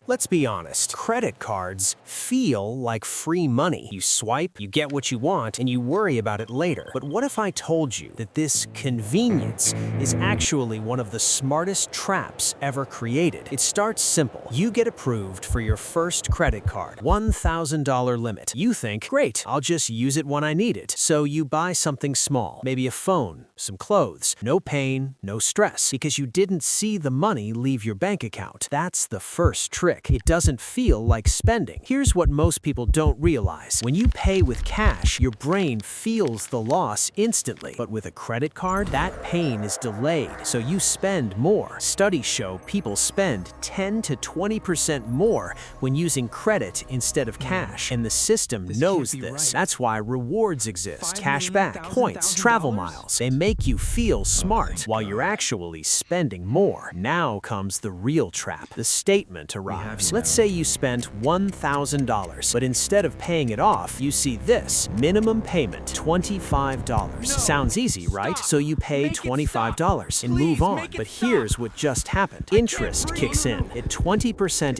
Let's be honest, credit cards feel like free money. You swipe, you get what you want, and you worry about it later. But what if I told you that this convenience is actually one of the smartest traps ever created? It starts simple. You get approved for your first credit card, $1,000 limit. You think, great, I'll just use it when I need it. So you buy something small, maybe a phone, some clothes. No pain, no stress, because you didn't see the money leave your bank account. That's the first trick. It doesn't feel like spending. Here's what most people don't realize. When you pay with cash, your brain feels the loss instantly. But with a credit card, that pain is delayed, so you spend more. Studies show people spend 10 to 20% more when using credit instead of cash. And the system knows this. That's why rewards exist. Cash back, points, travel miles. They make you feel smart while you're actually spending more. Now comes the real trap. The statement arrives. Let's say you spent $1,000, but instead of paying it off, you see this: minimum payment, $25. Sounds easy, right? So you pay $25 and move on. But here's what just happened. Interest kicks in. At 20%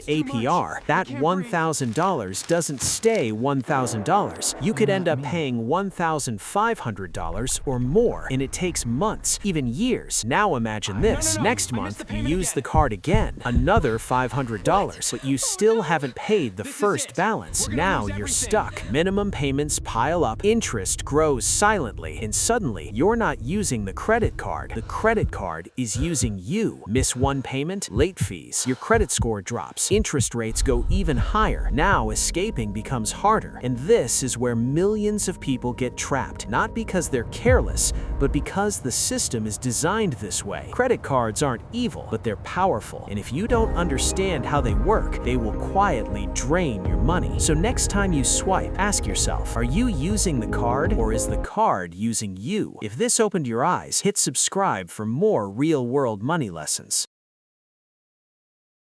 APR, that $1,000 doesn't stay $1,000. You could end up paying $1,500 or more, and it takes months, even years. Now imagine this. Next month, you use the card again, another $500. But you still haven't paid the first balance. Now you're stuck. Minimum payments pile up, interest grows silently, and suddenly you're not using the credit card. The credit card is using you. Miss one payment, late fees. Your credit score drops. Interest rates go even higher. Now escaping becomes harder. And this is where millions of people get trapped. Not because they're careless, but because the system is designed this way. Credit cards aren't evil, but they're powerful. And if you don't understand how they work, they will quietly drain your money. So next time you swipe, ask yourself, are you using the card, or is the card using you? If this opened your eyes, hit subscribe for more real-world money lessons.